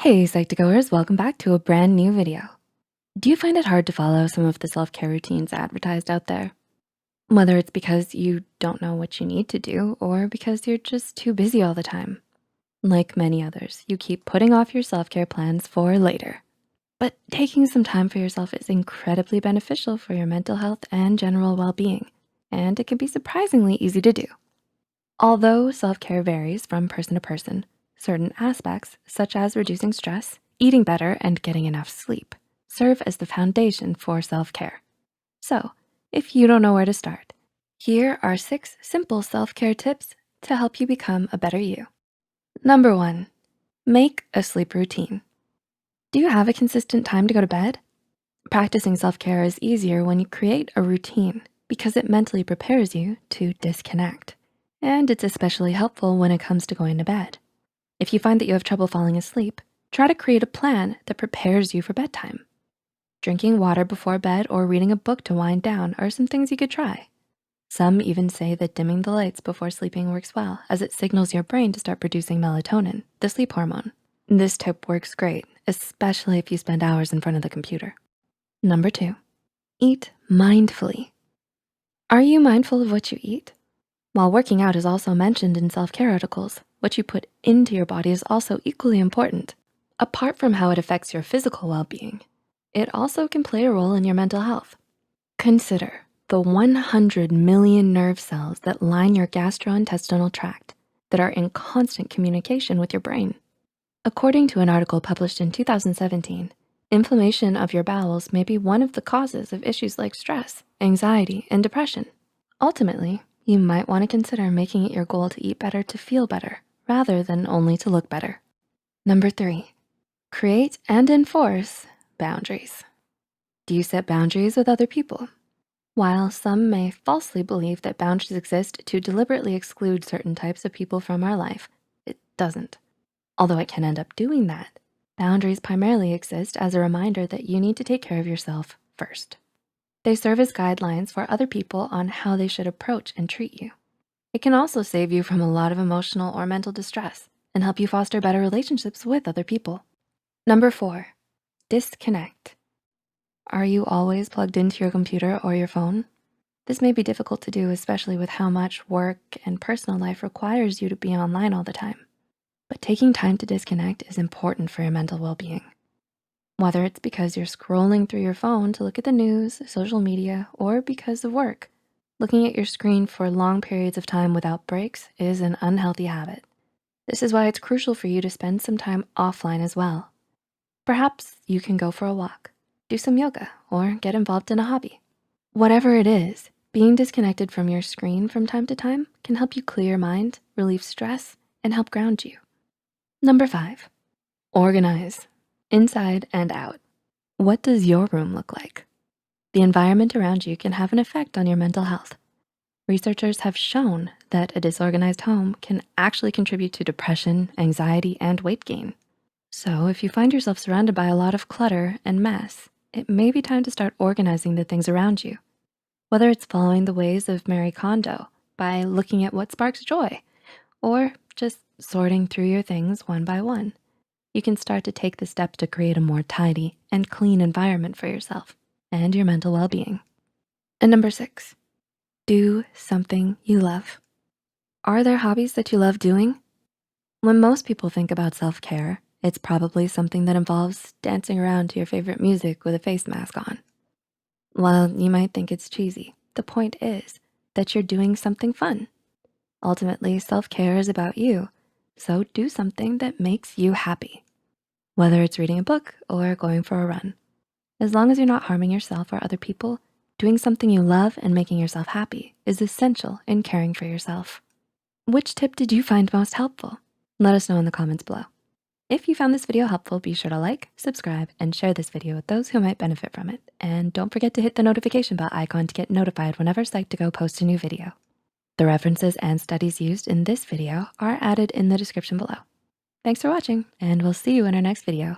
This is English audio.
Hey Psych2Goers, welcome back to a brand new video. Do you find it hard to follow some of the self-care routines advertised out there? Whether it's because you don't know what you need to do or because you're just too busy all the time. Like many others, you keep putting off your self-care plans for later. But taking some time for yourself is incredibly beneficial for your mental health and general well-being, and it can be surprisingly easy to do. Although self-care varies from person to person, certain aspects, such as reducing stress, eating better, and getting enough sleep, serve as the foundation for self-care. So, if you don't know where to start, here are 6 simple self-care tips to help you become a better you. Number 1, make a sleep routine. Do you have a consistent time to go to bed? Practicing self-care is easier when you create a routine because it mentally prepares you to disconnect. And it's especially helpful when it comes to going to bed. If you find that you have trouble falling asleep, try to create a plan that prepares you for bedtime. Drinking water before bed or reading a book to wind down are some things you could try. Some even say that dimming the lights before sleeping works well, as it signals your brain to start producing melatonin, the sleep hormone. This tip works great, especially if you spend hours in front of the computer. Number 2, eat mindfully. Are you mindful of what you eat? While working out is also mentioned in self-care articles, what you put into your body is also equally important. Apart from how it affects your physical well-being, it also can play a role in your mental health. Consider the 100 million nerve cells that line your gastrointestinal tract that are in constant communication with your brain. According to an article published in 2017, inflammation of your bowels may be one of the causes of issues like stress, anxiety, and depression. Ultimately, you might wanna consider making it your goal to eat better to feel better, rather than only to look better. Number 3, create and enforce boundaries. Do you set boundaries with other people? While some may falsely believe that boundaries exist to deliberately exclude certain types of people from our life, it doesn't. Although it can end up doing that, boundaries primarily exist as a reminder that you need to take care of yourself first. They serve as guidelines for other people on how they should approach and treat you. It can also save you from a lot of emotional or mental distress and help you foster better relationships with other people. Number 4, disconnect. Are you always plugged into your computer or your phone? This may be difficult to do, especially with how much work and personal life requires you to be online all the time. But taking time to disconnect is important for your mental well-being. Whether it's because you're scrolling through your phone to look at the news, social media, or because of work, looking at your screen for long periods of time without breaks is an unhealthy habit. This is why it's crucial for you to spend some time offline as well. Perhaps you can go for a walk, do some yoga, or get involved in a hobby. Whatever it is, being disconnected from your screen from time to time can help you clear your mind, relieve stress, and help ground you. Number 5, organize. Inside and out. What does your room look like? The environment around you can have an effect on your mental health. Researchers have shown that a disorganized home can actually contribute to depression, anxiety, and weight gain. So if you find yourself surrounded by a lot of clutter and mess, it may be time to start organizing the things around you. Whether it's following the ways of Marie Kondo by looking at what sparks joy, or just sorting through your things one by one, you can start to take the steps to create a more tidy and clean environment for yourself and your mental well-being. And number 6, do something you love. Are there hobbies that you love doing? When most people think about self-care, it's probably something that involves dancing around to your favorite music with a face mask on. While you might think it's cheesy, the point is that you're doing something fun. Ultimately, self-care is about you, so do something that makes you happy. Whether it's reading a book or going for a run. As long as you're not harming yourself or other people, doing something you love and making yourself happy is essential in caring for yourself. Which tip did you find most helpful? Let us know in the comments below. If you found this video helpful, be sure to like, subscribe, and share this video with those who might benefit from it. And don't forget to hit the notification bell icon to get notified whenever Psych2Go posts a new video. The references and studies used in this video are added in the description below. Thanks for watching, and we'll see you in our next video.